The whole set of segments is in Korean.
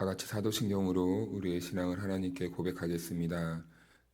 다 같이 사도신경으로 우리의 신앙을 하나님께 고백하겠습니다.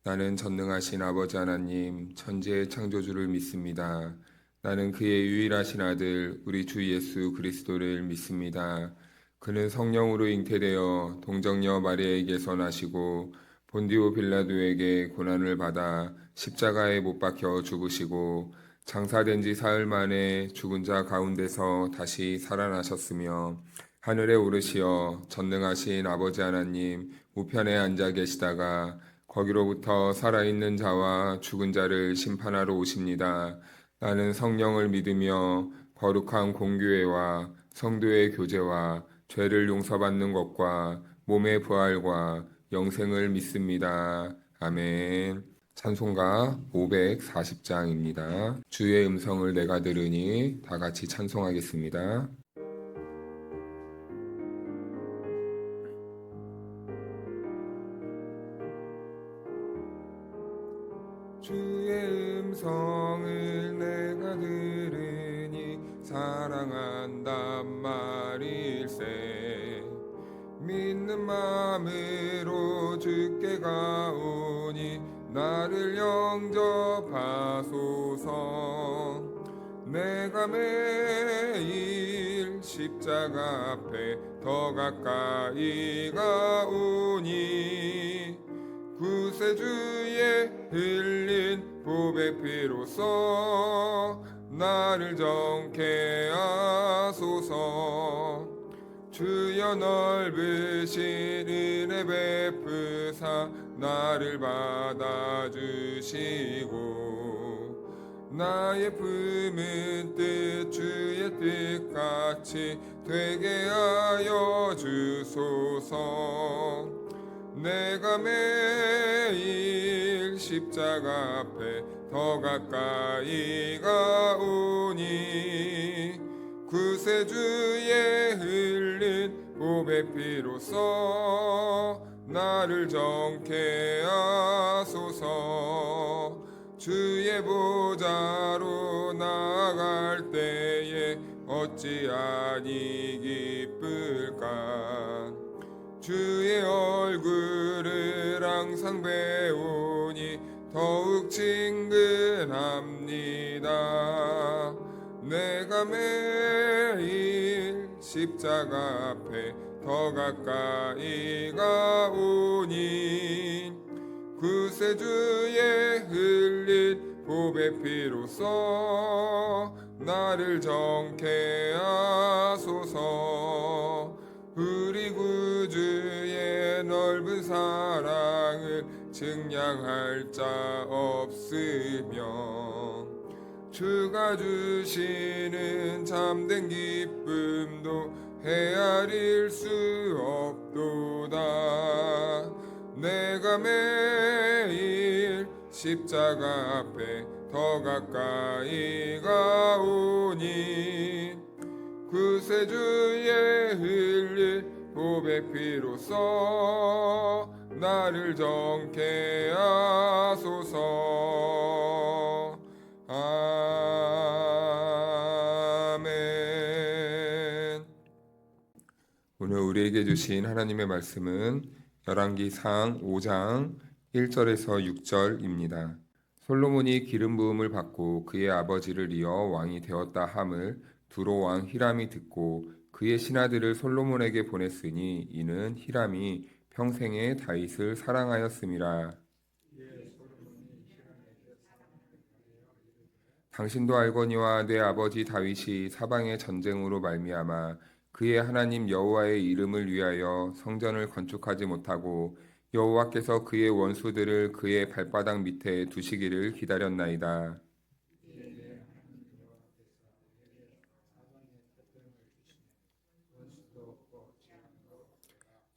나는 전능하신 아버지 하나님, 천지의 창조주를 믿습니다. 나는 그의 유일하신 아들, 우리 주 예수 그리스도를 믿습니다. 그는 성령으로 잉태되어 동정녀 마리아에게서 나시고 본디오 빌라도에게 고난을 받아 십자가에 못 박혀 죽으시고 장사된 지 사흘 만에 죽은 자 가운데서 다시 살아나셨으며 하늘에 오르시어 전능하신 아버지 하나님 우편에 앉아 계시다가 거기로부터 살아있는 자와 죽은 자를 심판하러 오십니다. 나는 성령을 믿으며 거룩한 공교회와 성도의 교제와 죄를 용서받는 것과 몸의 부활과 영생을 믿습니다. 아멘. 찬송가 540장입니다. 주의 음성을 내가 들으니 다 같이 찬송하겠습니다. 주의 음성을 내가 들으니 사랑한단 말일세. 믿는 마음으로 주께 가오니 나를 영접하소서. 내가 매일 십자가 앞에 더 가까이 가오니 구세주의 흘린 보배 피로써 나를 정케 하소서. 주여 넓으신 은혜 베푸사 나를 받아주시고 나의 품은 뜻 주의 뜻같이 되게 하여 주소서. 내가 매일 십자가 앞에 더 가까이 가오니 구세주의 흘린 보배 피로써 나를 정케 하소서. 주의 보좌로 나아갈 때에 어찌하니 기쁠까. 주의 얼굴을 항상 배우니 더욱 친근합니다. 내가 매일 십자가 앞에 더 가까이 가오니 구세주의 흘린 보배 피로써 나를 정케 하소서. 우리 구주의 넓은 사랑을 증량할 자 없으며 주가 주시는 참된 기쁨도 헤아릴 수 없도다. 내가 매일 십자가 앞에 더 가까이 가오니 구세주의 흘린 보배 피로써 나를 정케 하소서. 아멘. 오늘 우리에게 주신 하나님의 말씀은 열왕기상 5장 1절에서 6절입니다. 솔로몬이 기름 부음을 받고 그의 아버지를 이어 왕이 되었다 함을 두로 왕 히람이 듣고 그의 신하들을 솔로몬에게 보냈으니 이는 히람이 평생에 다윗을 사랑하였음이라. 당신도 알거니와 내 아버지 다윗이 사방의 전쟁으로 말미암아 그의 하나님 여호와의 이름을 위하여 성전을 건축하지 못하고 여호와께서 그의 원수들을 그의 발바닥 밑에 두시기를 기다렸나이다.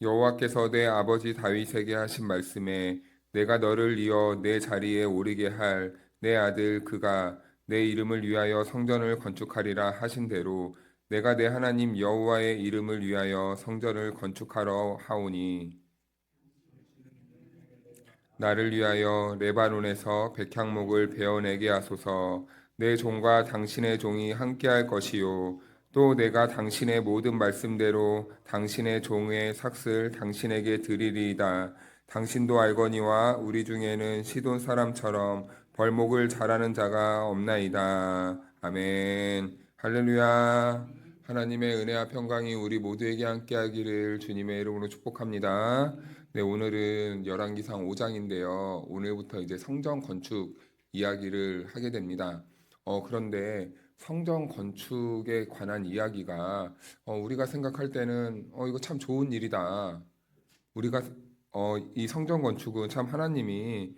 여호와께서 내 아버지 다윗에게 하신 말씀에 내가 너를 이어 내 자리에 오르게 할 내 아들 그가 내 이름을 위하여 성전을 건축하리라 하신 대로 내가 내 하나님 여호와의 이름을 위하여 성전을 건축하러 하오니 나를 위하여 레바논에서 백향목을 베어내게 하소서. 내 종과 당신의 종이 함께할 것이요 또 내가 당신의 모든 말씀대로 당신의 종의 삭슬 당신에게 드리리이다. 당신도 알거니와 우리 중에는 시돈 사람처럼 벌목을 잘하는 자가 없나이다. 아멘. 할렐루야. 하나님의 은혜와 평강이 우리 모두에게 함께하기를 주님의 이름으로 축복합니다. 네, 오늘은 열왕기상 5장인데요. 오늘부터 이제 성전 건축 이야기를 하게 됩니다. 그런데 성전 건축에 관한 이야기가 우리가 생각할 때는 이거 참 좋은 일이다. 우리가 이 성전 건축은 참 하나님이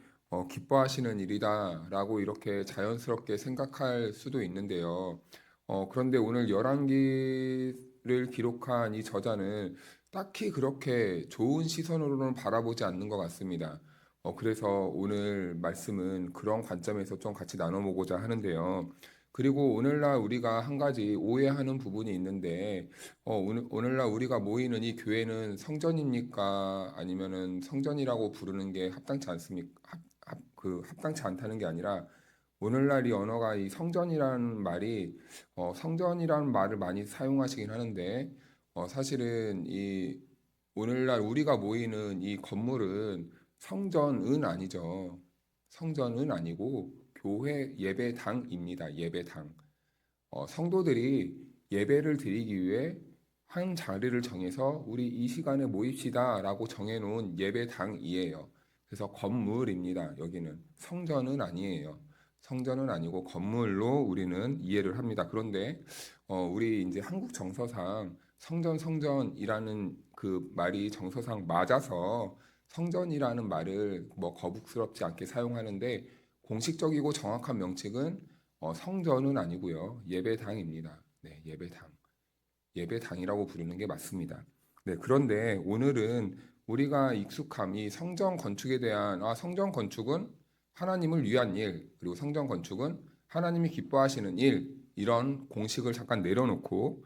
기뻐하시는 일이다라고 이렇게 자연스럽게 생각할 수도 있는데요. 그런데 오늘 열왕기를 기록한 이 저자는 딱히 그렇게 좋은 시선으로는 바라보지 않는 것 같습니다. 그래서 오늘 말씀은 그런 관점에서 좀 같이 나눠보고자 하는데요. 그리고 오늘날 우리가 한 가지 오해하는 부분이 있는데, 오늘날 우리가 모이는 이 교회는 성전입니까? 아니면은 성전이라고 부르는 게 합당치 않습니까? 합당치 않다는 게 아니라, 오늘날 이 언어가 이 성전이라는 말이, 성전이라는 말을 많이 사용하시긴 하는데, 사실은 이 오늘날 우리가 모이는 이 건물은 성전은 아니죠. 성전은 아니고 교회 예배당입니다. 예배당. 성도들이 예배를 드리기 위해 한 자리를 정해서 우리 이 시간에 모입시다라고 정해놓은 예배당이에요. 그래서 건물입니다. 여기는 성전은 아니에요. 성전은 아니고 건물로 우리는 이해를 합니다. 그런데 우리 이제 한국 정서상 성전이라는 그 말이 정서상 맞아서 성전이라는 말을 뭐 거북스럽지 않게 사용하는데 공식적이고 정확한 명칭은 성전은 아니고요. 예배당입니다. 네, 예배당. 예배당이라고 부르는 게 맞습니다. 네, 그런데 오늘은 우리가 익숙함 이 성전 건축에 대한 성전 건축은 하나님을 위한 일, 그리고 성전 건축은 하나님이 기뻐하시는 일, 이런 공식을 잠깐 내려놓고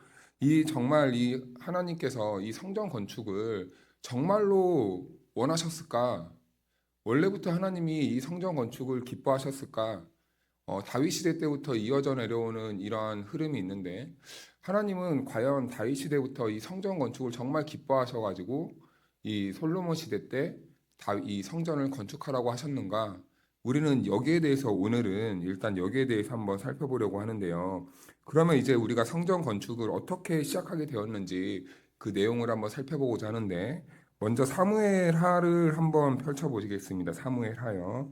정말 이 하나님께서 이 성전 건축을 정말로 원하셨을까? 원래부터 하나님이 이 성전 건축을 기뻐하셨을까? 다윗 시대 때부터 이어져 내려오는 이러한 흐름이 있는데 하나님은 과연 다윗 시대부터 이 성전 건축을 정말 기뻐하셔가지고 이 솔로몬 시대 때 이 성전을 건축하라고 하셨는가? 우리는 여기에 대해서 오늘은 일단 여기에 대해서 한번 살펴보려고 하는데요. 그러면 이제 우리가 성전 건축을 어떻게 시작하게 되었는지 그 내용을 한번 살펴보고자 하는데 먼저 사무엘 하를 한번 펼쳐보시겠습니다. 사무엘 하요.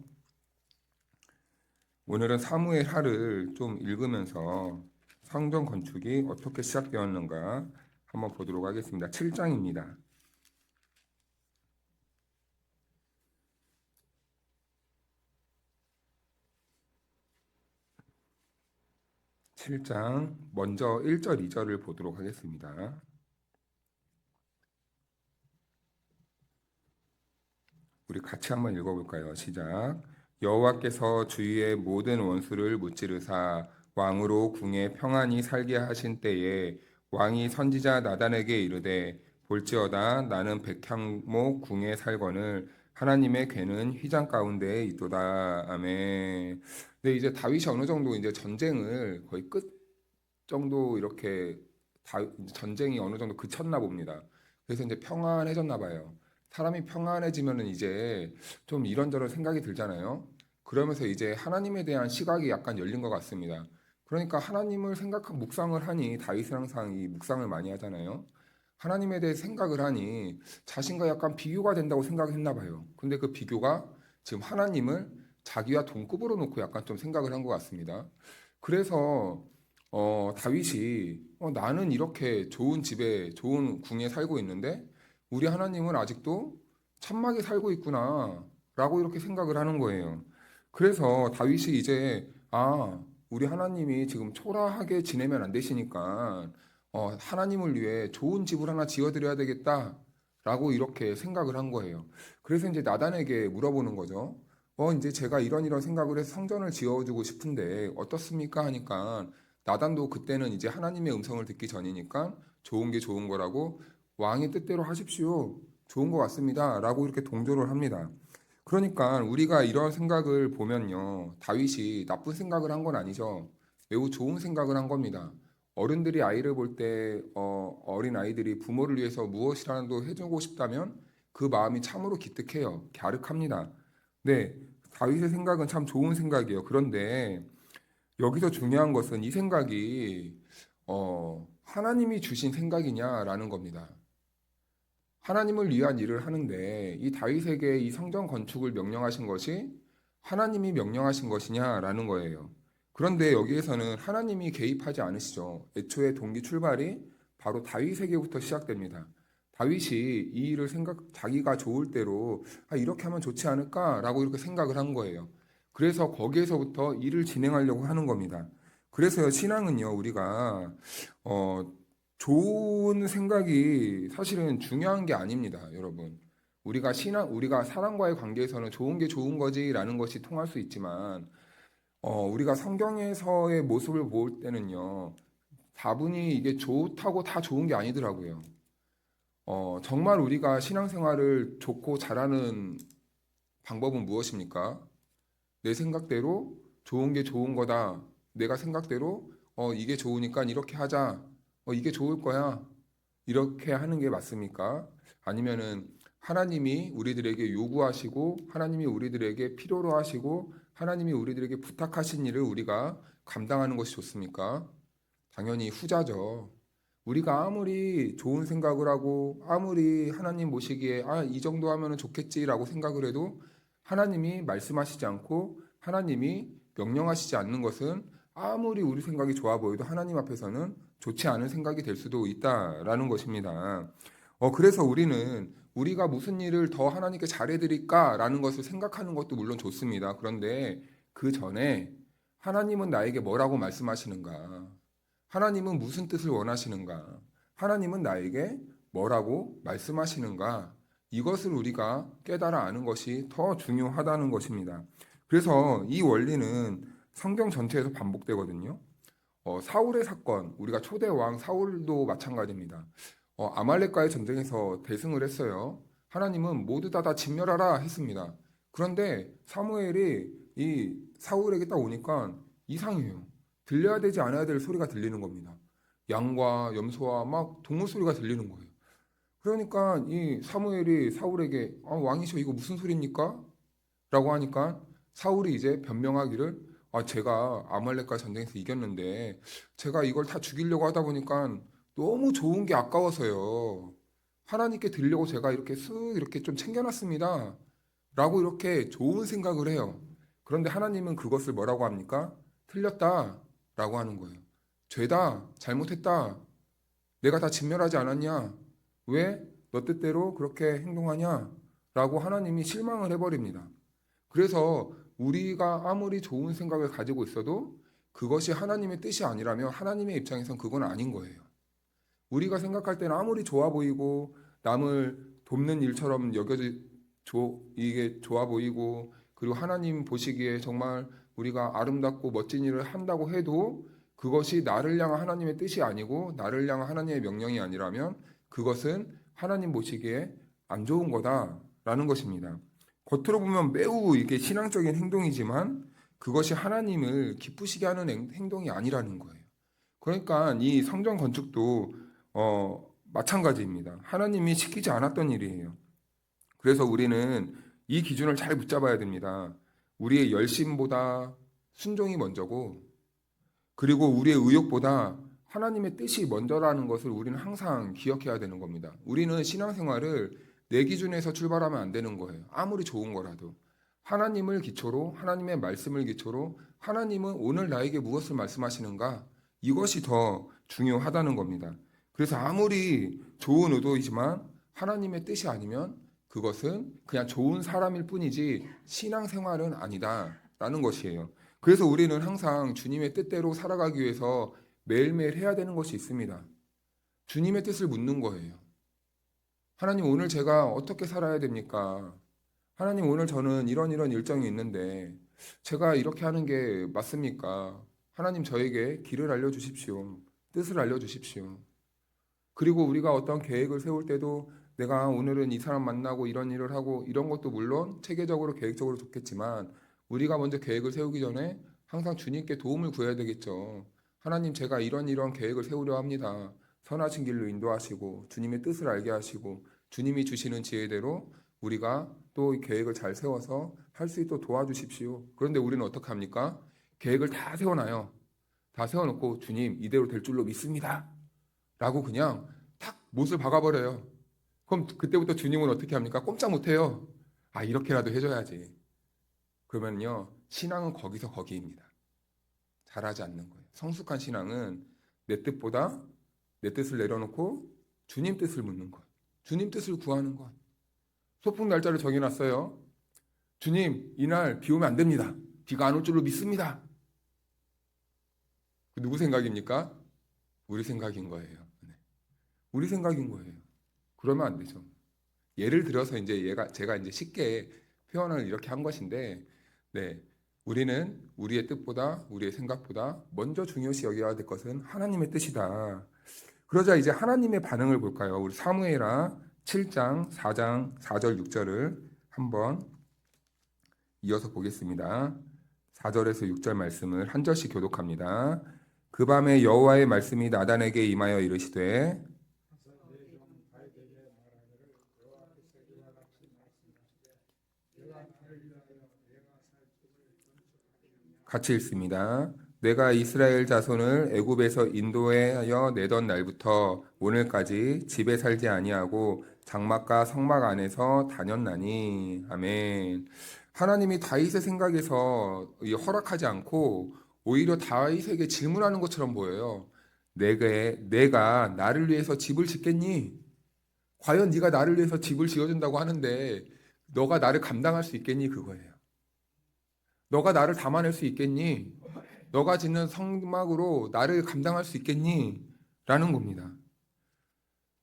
오늘은 사무엘 하를 좀 읽으면서 성전 건축이 어떻게 시작되었는가 한번 보도록 하겠습니다. 7장입니다. 7장 먼저 1절, 2절을 보도록 하겠습니다. 우리 같이 한번 읽어볼까요? 시작. 여호와께서 주위의 모든 원수를 무찌르사 왕으로 궁에 평안히 살게 하신 때에 왕이 선지자 나단에게 이르되 볼지어다 나는 백향목 궁에 살거늘 하나님의 괴는 휘장 가운데에 있도다. 아멘. 근데 이제 다윗이 어느 정도 이제 전쟁을 거의 끝 정도 이렇게 전쟁이 어느 정도 그쳤나 봅니다. 그래서 이제 평안해졌나 봐요. 사람이 평안해지면은 이제 좀 이런저런 생각이 들잖아요. 그러면서 이제 하나님에 대한 시각이 약간 열린 것 같습니다. 그러니까 하나님을 생각하고 묵상을 하니 다윗은 항상 이 묵상을 많이 하잖아요. 하나님에 대해 생각을 하니 자신과 약간 비교가 된다고 생각했나 봐요. 근데 그 비교가 지금 하나님을 자기와 동급으로 놓고 약간 좀 생각을 한 것 같습니다. 그래서 다윗이 나는 이렇게 좋은 집에 좋은 궁에 살고 있는데 우리 하나님은 아직도 천막에 살고 있구나 라고 이렇게 생각을 하는 거예요. 그래서 다윗이 이제 우리 하나님이 지금 초라하게 지내면 안 되시니까 하나님을 위해 좋은 집을 하나 지어드려야 되겠다 라고 이렇게 생각을 한 거예요. 그래서 이제 나단에게 물어보는 거죠. 이제 제가 이런 생각을 해서 성전을 지어주고 싶은데 어떻습니까? 하니까 나단도 그때는 이제 하나님의 음성을 듣기 전이니까 좋은 게 좋은 거라고 왕의 뜻대로 하십시오. 좋은 것 같습니다. 라고 이렇게 동조를 합니다. 그러니까 우리가 이런 생각을 보면요. 다윗이 나쁜 생각을 한 건 아니죠. 매우 좋은 생각을 한 겁니다. 어른들이 아이를 볼 때 어린 아이들이 부모를 위해서 무엇이라도 해주고 싶다면 그 마음이 참으로 기특해요. 갸륵합니다. 네, 다윗의 생각은 참 좋은 생각이에요. 그런데 여기서 중요한 것은 이 생각이 하나님이 주신 생각이냐라는 겁니다. 하나님을 위한 일을 하는데 이 다윗에게 이 성전 건축을 명령하신 것이 하나님이 명령하신 것이냐라는 거예요. 그런데 여기에서는 하나님이 개입하지 않으시죠. 애초에 동기 출발이 바로 다윗에게부터 시작됩니다. 다윗이 이 일을 자기가 좋을 대로 이렇게 하면 좋지 않을까라고 이렇게 생각을 한 거예요. 그래서 거기에서부터 일을 진행하려고 하는 겁니다. 그래서 신앙은요, 우리가 어, 좋은 생각이 사실은 중요한 게 아닙니다, 여러분. 우리가 사람과의 관계에서는 좋은 게 좋은 거지라는 것이 통할 수 있지만, 우리가 성경에서의 모습을 볼 때는요, 다분히 이게 좋다고 다 좋은 게 아니더라고요. 정말 우리가 신앙생활을 좋고 잘하는 방법은 무엇입니까? 내 생각대로 좋은 게 좋은 거다. 내가 생각대로 이게 좋으니까 이렇게 하자. 이게 좋을 거야. 이렇게 하는 게 맞습니까? 아니면은 하나님이 우리들에게 요구하시고 하나님이 우리들에게 필요로 하시고 하나님이 우리들에게 부탁하신 일을 우리가 감당하는 것이 좋습니까? 당연히 후자죠. 우리가 아무리 좋은 생각을 하고 아무리 하나님 모시기에 이 정도 하면은 좋겠지라고 생각을 해도 하나님이 말씀하시지 않고 하나님이 명령하시지 않는 것은 아무리 우리 생각이 좋아 보여도 하나님 앞에서는 좋지 않은 생각이 될 수도 있다라는 것입니다. 그래서 우리가 무슨 일을 더 하나님께 잘해드릴까라는 것을 생각하는 것도 물론 좋습니다. 그런데 그 전에 하나님은 나에게 뭐라고 말씀하시는가? 하나님은 무슨 뜻을 원하시는가? 하나님은 나에게 뭐라고 말씀하시는가? 이것을 우리가 깨달아 아는 것이 더 중요하다는 것입니다. 그래서 이 원리는 성경 전체에서 반복되거든요. 사울의 사건, 우리가 초대 왕 사울도 마찬가지입니다. 아말렉과의 전쟁에서 대승을 했어요. 하나님은 모두 다 진멸하라 했습니다. 그런데 사무엘이 이 사울에게 딱 오니까 이상해요. 들려야 되지 않아야 될 소리가 들리는 겁니다. 양과 염소와 막 동물 소리가 들리는 거예요. 그러니까 이 사무엘이 사울에게 왕이셔 이거 무슨 소리입니까? 라고 하니까 사울이 이제 변명하기를 제가 아말렉과 전쟁에서 이겼는데 제가 이걸 다 죽이려고 하다 보니까 너무 좋은 게 아까워서요. 하나님께 드리려고 제가 이렇게 쓱 이렇게 좀 챙겨놨습니다. 라고 이렇게 좋은 생각을 해요. 그런데 하나님은 그것을 뭐라고 합니까? 틀렸다. 라고 하는 거예요. 죄다. 잘못했다. 내가 다 진멸하지 않았냐? 왜 너 뜻대로 그렇게 행동하냐? 라고 하나님이 실망을 해버립니다. 그래서 우리가 아무리 좋은 생각을 가지고 있어도 그것이 하나님의 뜻이 아니라면 하나님의 입장에선 그건 아닌 거예요. 우리가 생각할 때는 아무리 좋아 보이고 남을 돕는 일처럼 이게 좋아 보이고 그리고 하나님 보시기에 정말 우리가 아름답고 멋진 일을 한다고 해도 그것이 나를 향한 하나님의 뜻이 아니고 나를 향한 하나님의 명령이 아니라면 그것은 하나님 보시기에 안 좋은 거다라는 것입니다. 겉으로 보면 매우 이게 신앙적인 행동이지만 그것이 하나님을 기쁘시게 하는 행동이 아니라는 거예요. 그러니까 이 성전 건축도 마찬가지입니다. 하나님이 시키지 않았던 일이에요. 그래서 우리는 이 기준을 잘 붙잡아야 됩니다. 우리의 열심보다 순종이 먼저고, 그리고 우리의 의욕보다 하나님의 뜻이 먼저라는 것을 우리는 항상 기억해야 되는 겁니다. 우리는 신앙생활을 내 기준에서 출발하면 안 되는 거예요. 아무리 좋은 거라도. 하나님을 기초로, 하나님의 말씀을 기초로, 하나님은 오늘 나에게 무엇을 말씀하시는가? 이것이 더 중요하다는 겁니다. 그래서 아무리 좋은 의도이지만 하나님의 뜻이 아니면 그것은 그냥 좋은 사람일 뿐이지 신앙생활은 아니다라는 것이에요. 그래서 우리는 항상 주님의 뜻대로 살아가기 위해서 매일매일 해야 되는 것이 있습니다. 주님의 뜻을 묻는 거예요. 하나님 오늘 제가 어떻게 살아야 됩니까? 하나님 오늘 저는 이런 일정이 있는데 제가 이렇게 하는 게 맞습니까? 하나님 저에게 길을 알려주십시오. 뜻을 알려주십시오. 그리고 우리가 어떤 계획을 세울 때도 내가 오늘은 이 사람 만나고 이런 일을 하고 이런 것도 물론 체계적으로 계획적으로 좋겠지만 우리가 먼저 계획을 세우기 전에 항상 주님께 도움을 구해야 되겠죠. 하나님, 제가 이런 계획을 세우려 합니다. 선하신 길로 인도하시고 주님의 뜻을 알게 하시고 주님이 주시는 지혜대로 우리가 또 이 계획을 잘 세워서 할 수 있도록 도와주십시오. 그런데 우리는 어떻게 합니까? 계획을 다 세워놔요. 다 세워놓고 주님 이대로 될 줄로 믿습니다. 라고 그냥 탁 못을 박아버려요. 그럼 그때부터 주님은 어떻게 합니까? 꼼짝 못해요. 아, 이렇게라도 해줘야지. 그러면요, 신앙은 거기서 거기입니다. 잘하지 않는 거예요. 성숙한 신앙은 내 뜻보다 내 뜻을 내려놓고 주님 뜻을 묻는 것. 주님 뜻을 구하는 것. 소풍 날짜를 정해놨어요. 주님, 이날 비 오면 안 됩니다. 비가 안 올 줄로 믿습니다. 누구 생각입니까? 우리 생각인 거예요. 네. 우리 생각인 거예요. 그러면 안 되죠. 예를 들어서 이제 제가 이제 쉽게 표현을 이렇게 한 것인데, 네. 우리는 우리의 뜻보다 우리의 생각보다 먼저 중요시 여겨야 될 것은 하나님의 뜻이다. 그러자 이제 하나님의 반응을 볼까요? 우리 사무엘하 7장 4장 4절 6절을 한번 이어서 보겠습니다. 4절에서 6절 말씀을 한 절씩 교독합니다. 그 밤에 여호와의 말씀이 나단에게 임하여 이르시되, 같이 읽습니다. 내가 이스라엘 자손을 애굽에서 인도하여 내던 날부터 오늘까지 집에 살지 아니하고 장막과 성막 안에서 다녔나니. 아멘. 하나님이 다윗의 생각에서 허락하지 않고 오히려 다윗에게 질문하는 것처럼 보여요. 내가 나를 위해서 집을 짓겠니? 과연 네가 나를 위해서 집을 지어준다고 하는데 너가 나를 감당할 수 있겠니? 그거예요. 너가 나를 담아낼 수 있겠니? 너가 짓는 성막으로 나를 감당할 수 있겠니? 라는 겁니다.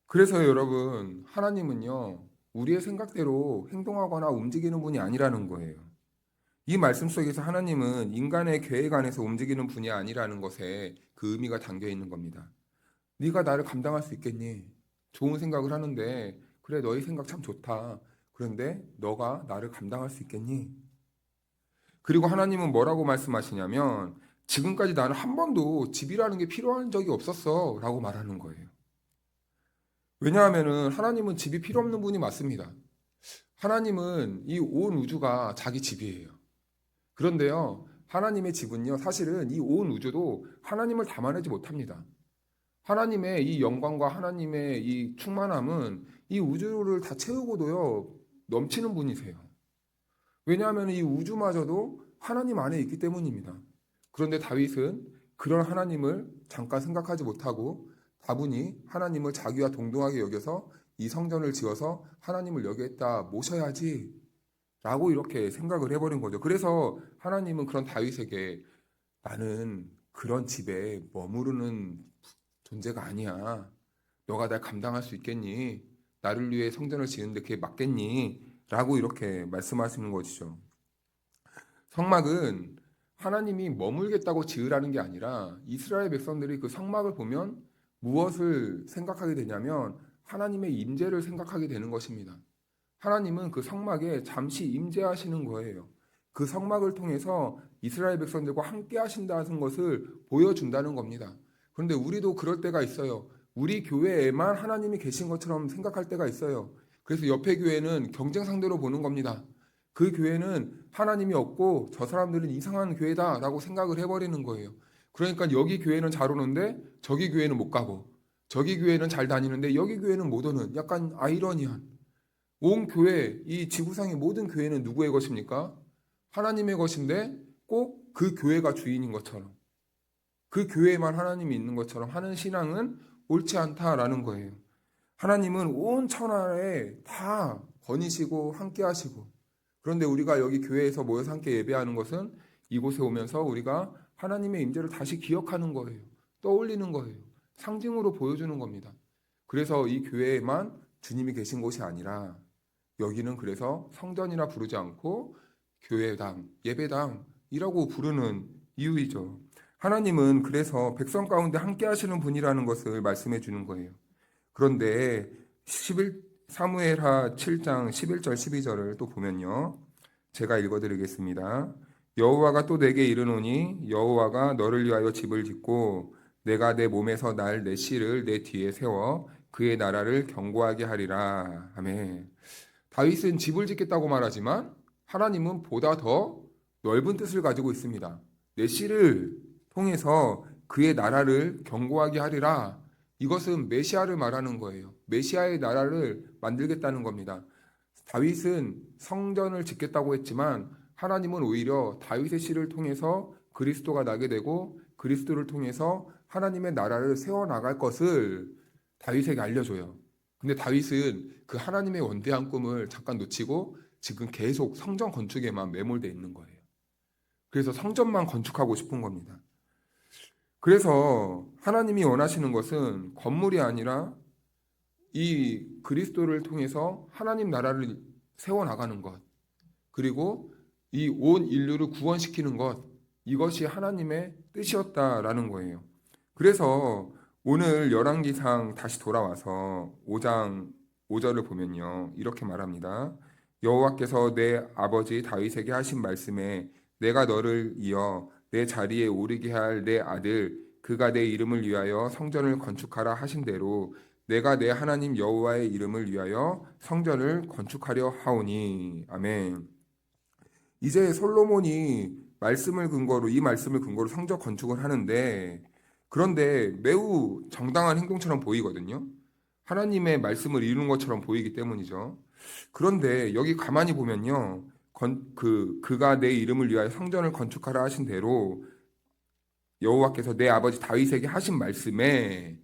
그래서 여러분, 하나님은요, 우리의 생각대로 행동하거나 움직이는 분이 아니라는 거예요. 이 말씀 속에서 하나님은 인간의 계획 안에서 움직이는 분이 아니라는 것에 그 의미가 담겨 있는 겁니다. 네가 나를 감당할 수 있겠니? 좋은 생각을 하는데, 그래, 너희 생각 참 좋다. 그런데 너가 나를 감당할 수 있겠니? 그리고 하나님은 뭐라고 말씀하시냐면, 지금까지 나는 한 번도 집이라는 게 필요한 적이 없었어 라고 말하는 거예요. 왜냐하면 하나님은 집이 필요 없는 분이 맞습니다. 하나님은 이 온 우주가 자기 집이에요. 그런데요, 하나님의 집은요, 사실은 이 온 우주도 하나님을 담아내지 못합니다. 하나님의 이 영광과 하나님의 이 충만함은 이 우주를 다 채우고도요, 넘치는 분이세요. 왜냐하면 이 우주마저도 하나님 안에 있기 때문입니다. 그런데 다윗은 그런 하나님을 잠깐 생각하지 못하고 다분히 하나님을 자기와 동등하게 여겨서 이 성전을 지어서 하나님을 여기에다 모셔야지 라고 이렇게 생각을 해버린 거죠. 그래서 하나님은 그런 다윗에게 나는 그런 집에 머무르는 존재가 아니야. 너가 날 감당할 수 있겠니? 나를 위해 성전을 지는데 그게 맞겠니? 라고 이렇게 말씀하시는 것이죠. 성막은 하나님이 머물겠다고 지으라는 게 아니라 이스라엘 백성들이 그 성막을 보면 무엇을 생각하게 되냐면 하나님의 임재를 생각하게 되는 것입니다. 하나님은 그 성막에 잠시 임재하시는 거예요. 그 성막을 통해서 이스라엘 백성들과 함께 하신다는 것을 보여준다는 겁니다. 그런데 우리도 그럴 때가 있어요. 우리 교회에만 하나님이 계신 것처럼 생각할 때가 있어요. 그래서 옆에 교회는 경쟁 상대로 보는 겁니다. 그 교회는 하나님이 없고 저 사람들은 이상한 교회다라고 생각을 해버리는 거예요. 그러니까 여기 교회는 잘 오는데 저기 교회는 못 가고 저기 교회는 잘 다니는데 여기 교회는 못 오는 약간 아이러니한 온 교회, 이 지구상의 모든 교회는 누구의 것입니까? 하나님의 것인데 꼭 그 교회가 주인인 것처럼 그 교회에만 하나님이 있는 것처럼 하는 신앙은 옳지 않다라는 거예요. 하나님은 온 천하에 다 거니시고 함께 하시고 그런데 우리가 여기 교회에서 모여서 함께 예배하는 것은 이곳에 오면서 우리가 하나님의 임재를 다시 기억하는 거예요. 떠올리는 거예요. 상징으로 보여주는 겁니다. 그래서 이 교회에만 주님이 계신 곳이 아니라 여기는 그래서 성전이라 부르지 않고 교회당, 예배당이라고 부르는 이유이죠. 하나님은 그래서 백성 가운데 함께 하시는 분이라는 것을 말씀해 주는 거예요. 그런데 사무엘하 7장 11절 12절을 또 보면요. 제가 읽어드리겠습니다. 여호와가 또 내게 이르노니 여호와가 너를 위하여 집을 짓고 내가 내 몸에서 날 내 씨를 내 뒤에 세워 그의 나라를 견고하게 하리라. 아멘. 다윗은 집을 짓겠다고 말하지만 하나님은 보다 더 넓은 뜻을 가지고 있습니다. 내 씨를 통해서 그의 나라를 견고하게 하리라. 이것은 메시아를 말하는 거예요. 메시아의 나라를 만들겠다는 겁니다. 다윗은 성전을 짓겠다고 했지만 하나님은 오히려 다윗의 씨를 통해서 그리스도가 나게 되고 그리스도를 통해서 하나님의 나라를 세워나갈 것을 다윗에게 알려줘요. 근데 다윗은 그 하나님의 원대한 꿈을 잠깐 놓치고 지금 계속 성전 건축에만 매몰돼 있는 거예요. 그래서 성전만 건축하고 싶은 겁니다. 그래서 하나님이 원하시는 것은 건물이 아니라 이 그리스도를 통해서 하나님 나라를 세워나가는 것, 그리고 이 온 인류를 구원시키는 것, 이것이 하나님의 뜻이었다라는 거예요. 그래서 오늘 열왕기상 다시 돌아와서 5장 5절을 보면요, 이렇게 말합니다. 여호와께서 내 아버지 다윗에게 하신 말씀에 내가 너를 이어 내 자리에 오르게 할 내 아들 그가 내 이름을 위하여 성전을 건축하라 하신 대로 내가 내 하나님 여호와의 이름을 위하여 성전을 건축하려 하오니. 아멘. 이제 솔로몬이 이 말씀을 근거로 성전 건축을 하는데, 그런데 매우 정당한 행동처럼 보이거든요. 하나님의 말씀을 이루는 것처럼 보이기 때문이죠. 그런데 여기 가만히 보면요, 그가 내 이름을 위하여 성전을 건축하라 하신 대로 여호와께서 내 아버지 다윗에게 하신 말씀에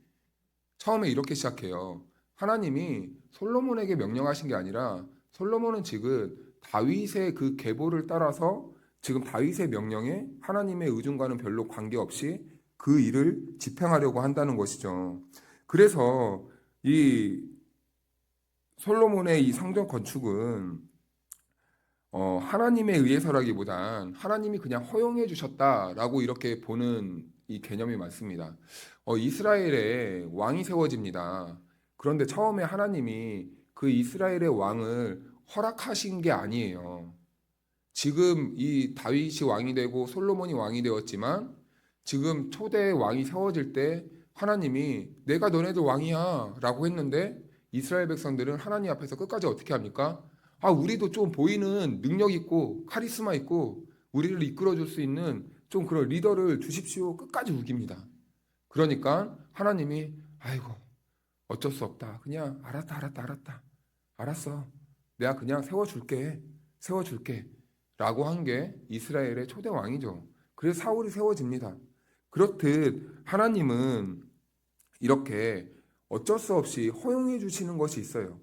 처음에 이렇게 시작해요. 하나님이 솔로몬에게 명령하신 게 아니라 솔로몬은 지금 다윗의 그 계보를 따라서 지금 다윗의 명령에 하나님의 의중과는 별로 관계없이 그 일을 집행하려고 한다는 것이죠. 그래서 이 솔로몬의 이 성전 건축은 하나님에 의해서라기보단 하나님이 그냥 허용해 주셨다라고 이렇게 보는 이 개념이 많습니다. 이스라엘에 왕이 세워집니다. 그런데 처음에 하나님이 그 이스라엘의 왕을 허락하신 게 아니에요. 지금 이 다윗이 왕이 되고 솔로몬이 왕이 되었지만 지금 초대 왕이 세워질 때 하나님이 내가 너네들 왕이야 라고 했는데 이스라엘 백성들은 하나님 앞에서 끝까지 어떻게 합니까? 우리도 좀 보이는 능력 있고 카리스마 있고 우리를 이끌어 줄 수 있는 좀 그런 리더를 주십시오. 끝까지 우깁니다. 그러니까 하나님이 아이고 어쩔 수 없다. 그냥 알았다. 알았어. 내가 그냥 세워줄게. 라고 한 게 이스라엘의 초대 왕이죠. 그래서 사울이 세워집니다. 그렇듯 하나님은 이렇게 어쩔 수 없이 허용해 주시는 것이 있어요.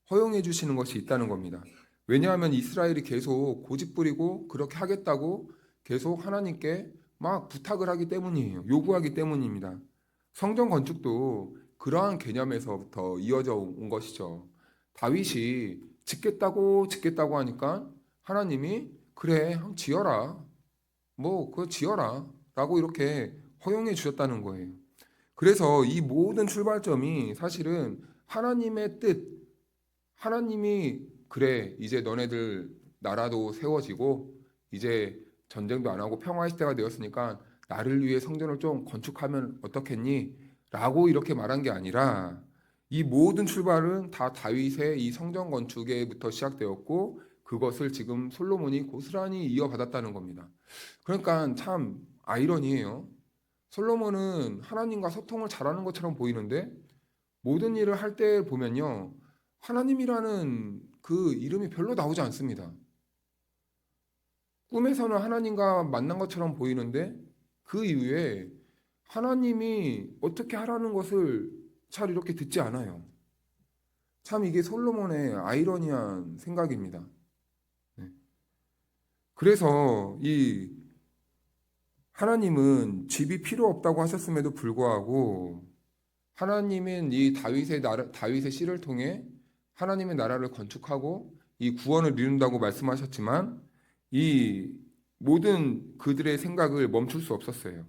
허용해 주시는 것이 있다는 겁니다. 왜냐하면 이스라엘이 계속 고집부리고 그렇게 하겠다고 계속 하나님께 막 부탁을 하기 때문이에요. 요구하기 때문입니다. 성전 건축도 그러한 개념에서부터 이어져 온 것이죠. 다윗이 짓겠다고 하니까 하나님이 그래 한번 지어라. 그거 지어라. 라고 이렇게 허용해 주셨다는 거예요. 그래서 이 모든 출발점이 사실은 하나님의 뜻, 하나님이 그래 이제 너네들 나라도 세워지고 이제 전쟁도 안 하고 평화의 시대가 되었으니까 나를 위해 성전을 좀 건축하면 어떻겠니? 라고 이렇게 말한 게 아니라 이 모든 출발은 다 다윗의 이 성전 건축에부터 시작되었고 그것을 지금 솔로몬이 고스란히 이어받았다는 겁니다. 그러니까 참 아이러니해요. 솔로몬은 하나님과 소통을 잘하는 것처럼 보이는데 모든 일을 할 때 보면요. 하나님이라는 그 이름이 별로 나오지 않습니다. 꿈에서는 하나님과 만난 것처럼 보이는데 그 이후에 하나님이 어떻게 하라는 것을 잘 이렇게 듣지 않아요. 참 이게 솔로몬의 아이러니한 생각입니다. 네. 그래서 이 하나님은 집이 필요 없다고 하셨음에도 불구하고 하나님은 이 다윗의 씨를 통해 하나님의 나라를 건축하고 이 구원을 이룬다고 말씀하셨지만 이 모든 그들의 생각을 멈출 수 없었어요.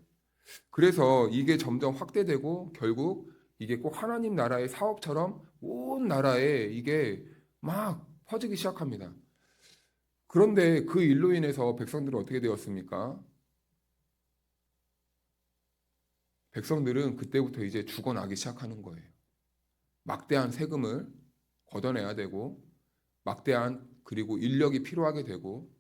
그래서 이게 점점 확대되고 결국 이게 꼭 하나님 나라의 사업처럼 온 나라에 이게 막 퍼지기 시작합니다. 그런데 그 일로 인해서 백성들은 어떻게 되었습니까? 백성들은 그때부터 이제 죽어나기 시작하는 거예요. 막대한 세금을 걷어내야 되고, 막대한 그리고 인력이 필요하게 되고,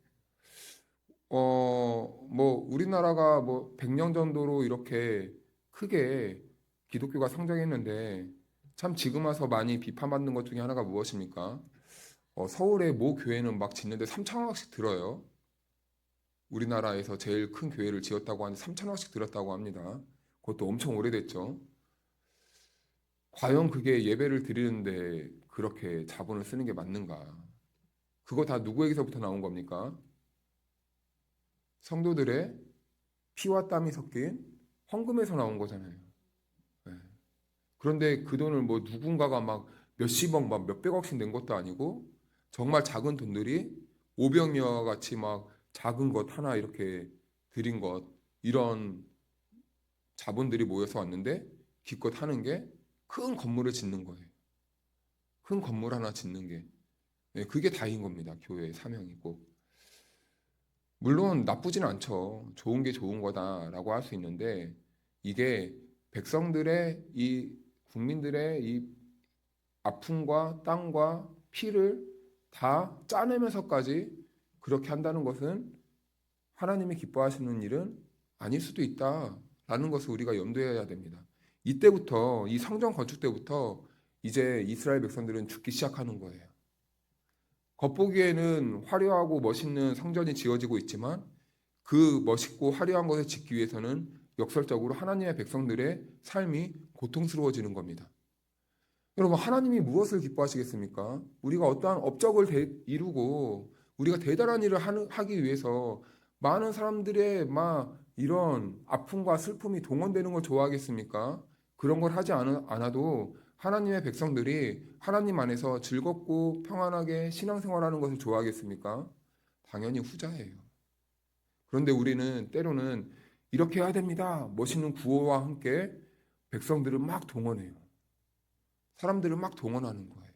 뭐 우리나라가 뭐 100년 정도로 이렇게 크게 기독교가 성장했는데 참 지금 와서 많이 비판받는 것 중에 하나가 무엇입니까? 서울의 모 교회는 막 짓는데 3천억씩 들어요. 우리나라에서 제일 큰 교회를 지었다고 하는데 3천억씩 들었다고 합니다. 그것도 엄청 오래됐죠. 과연 그게 예배를 드리는데 그렇게 자본을 쓰는 게 맞는가? 그거 다 누구에게서부터 나온 겁니까? 성도들의 피와 땀이 섞인 헌금에서 나온 거잖아요. 네. 그런데 그 돈을 뭐 누군가가 막 몇십억, 막 몇백억씩 낸 것도 아니고 정말 작은 돈들이 오병이어 같이 막 작은 것 하나 이렇게 드린 것 이런 자본들이 모여서 왔는데 기껏 하는 게 큰 건물을 짓는 거예요. 큰 건물 하나 짓는 게 네, 그게 다인 겁니다. 교회의 사명이고 물론 나쁘진 않죠. 좋은 게 좋은 거다라고 할 수 있는데 이게 백성들의 이 국민들의 이 아픔과 땀과 피를 다 짜내면서까지 그렇게 한다는 것은 하나님이 기뻐하시는 일은 아닐 수도 있다라는 것을 우리가 염두해야 됩니다. 이때부터 이 성전 건축 때부터 이제 이스라엘 백성들은 죽기 시작하는 거예요. 겉보기에는 화려하고 멋있는 성전이 지어지고 있지만 그 멋있고 화려한 것을 짓기 위해서는 역설적으로 하나님의 백성들의 삶이 고통스러워지는 겁니다. 여러분, 하나님이 무엇을 기뻐하시겠습니까? 우리가 어떠한 업적을 이루고 우리가 대단한 일을 하기 위해서 많은 사람들의 막 이런 아픔과 슬픔이 동원되는 걸 좋아하겠습니까? 그런 걸 하지 않아도 하나님의 백성들이 하나님 안에서 즐겁고 평안하게 신앙생활하는 것을 좋아하겠습니까? 당연히 후자예요. 그런데 우리는 때로는 이렇게 해야 됩니다. 멋있는 구호와 함께 백성들을 막 동원해요. 사람들을 막 동원하는 거예요.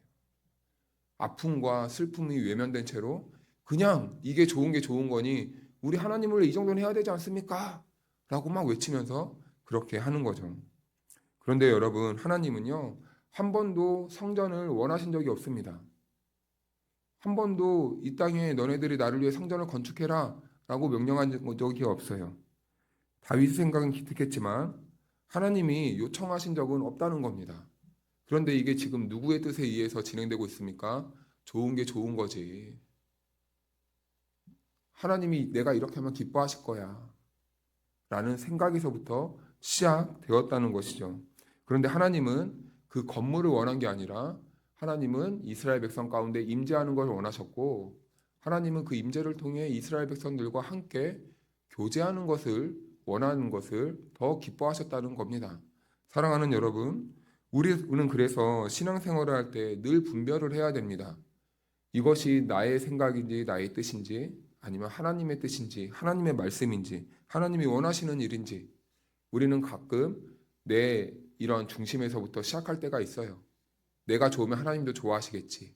아픔과 슬픔이 외면된 채로 그냥 이게 좋은 게 좋은 거니 우리 하나님을 이 정도는 해야 되지 않습니까? 라고 막 외치면서 그렇게 하는 거죠. 그런데 여러분, 하나님은요, 한 번도 성전을 원하신 적이 없습니다. 한 번도 이 땅에 너네들이 나를 위해 성전을 건축해라 라고 명령한 적이 없어요. 다윗 생각은 기특했지만 하나님이 요청하신 적은 없다는 겁니다. 그런데 이게 지금 누구의 뜻에 의해서 진행되고 있습니까? 좋은 게 좋은 거지. 하나님이 내가 이렇게 하면 기뻐하실 거야. 라는 생각에서부터 시작되었다는 것이죠. 그런데 하나님은 그 건물을 원한 게 아니라 하나님은 이스라엘 백성 가운데 임재하는 것을 원하셨고 하나님은 그 임재를 통해 이스라엘 백성들과 함께 교제하는 것을 원하는 것을 더 기뻐하셨다는 겁니다. 사랑하는 여러분, 우리는 그래서 신앙생활을 할 때 늘 분별을 해야 됩니다. 이것이 나의 생각인지 나의 뜻인지 아니면 하나님의 뜻인지 하나님의 말씀인지 하나님이 원하시는 일인지 우리는 가끔 내 이런 중심에서부터 시작할 때가 있어요. 내가 좋으면 하나님도 좋아하시겠지.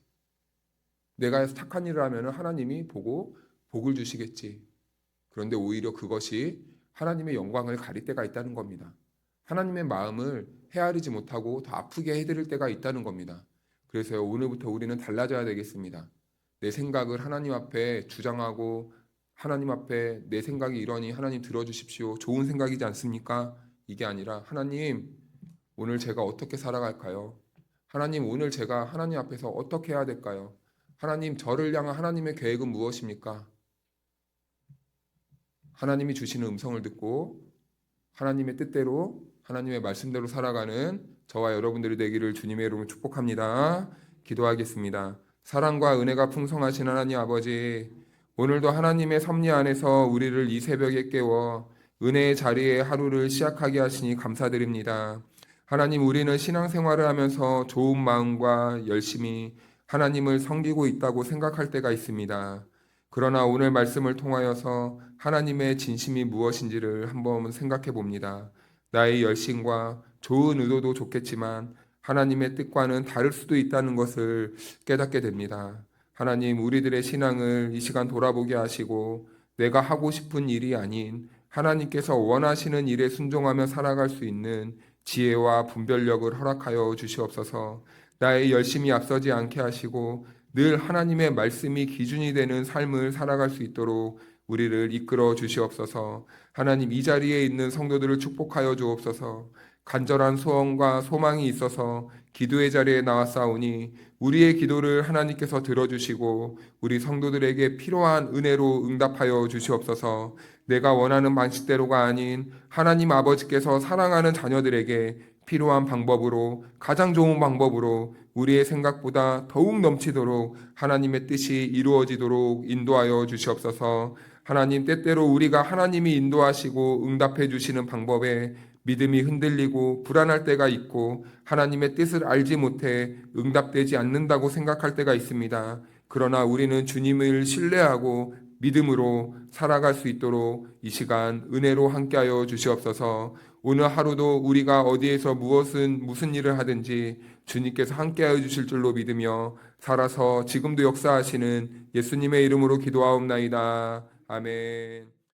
내가 착한 일을 하면 하나님이 보고 복을 주시겠지. 그런데 오히려 그것이 하나님의 영광을 가릴 때가 있다는 겁니다. 하나님의 마음을 헤아리지 못하고 더 아프게 해드릴 때가 있다는 겁니다. 그래서 오늘부터 우리는 달라져야 되겠습니다. 내 생각을 하나님 앞에 주장하고 하나님 앞에 내 생각이 이러니 하나님 들어주십시오. 좋은 생각이지 않습니까? 이게 아니라 하나님 오늘 제가 어떻게 살아갈까요? 하나님 오늘 제가 하나님 앞에서 어떻게 해야 될까요? 하나님 저를 향한 하나님의 계획은 무엇입니까? 하나님이 주시는 음성을 듣고 하나님의 뜻대로 하나님의 말씀대로 살아가는 저와 여러분들이 되기를 주님의 이름으로 축복합니다. 기도하겠습니다. 사랑과 은혜가 풍성하신 하나님 아버지, 오늘도 하나님의 섭리 안에서 우리를 이 새벽에 깨워 은혜의 자리에 하루를 시작하게 하시니 감사드립니다. 하나님, 우리는 신앙생활을 하면서 좋은 마음과 열심히 하나님을 섬기고 있다고 생각할 때가 있습니다. 그러나 오늘 말씀을 통하여서 하나님의 진심이 무엇인지를 한번 생각해 봅니다. 나의 열심과 좋은 의도도 좋겠지만 하나님의 뜻과는 다를 수도 있다는 것을 깨닫게 됩니다. 하나님, 우리들의 신앙을 이 시간 돌아보게 하시고 내가 하고 싶은 일이 아닌 하나님께서 원하시는 일에 순종하며 살아갈 수 있는 지혜와 분별력을 허락하여 주시옵소서. 나의 열심히 앞서지 않게 하시고 늘 하나님의 말씀이 기준이 되는 삶을 살아갈 수 있도록 우리를 이끌어 주시옵소서. 하나님, 이 자리에 있는 성도들을 축복하여 주옵소서. 간절한 소원과 소망이 있어서 기도의 자리에 나왔사오니 우리의 기도를 하나님께서 들어주시고 우리 성도들에게 필요한 은혜로 응답하여 주시옵소서. 내가 원하는 방식대로가 아닌 하나님 아버지께서 사랑하는 자녀들에게 필요한 방법으로, 가장 좋은 방법으로 우리의 생각보다 더욱 넘치도록 하나님의 뜻이 이루어지도록 인도하여 주시옵소서. 하나님, 때때로 우리가 하나님이 인도하시고 응답해 주시는 방법에 믿음이 흔들리고 불안할 때가 있고 하나님의 뜻을 알지 못해 응답되지 않는다고 생각할 때가 있습니다. 그러나 우리는 주님을 신뢰하고 믿음으로 살아갈 수 있도록 이 시간 은혜로 함께하여 주시옵소서. 오늘 하루도 우리가 어디에서 무슨 일을 하든지 주님께서 함께하여 주실 줄로 믿으며 살아서 지금도 역사하시는 예수님의 이름으로 기도하옵나이다. 아멘.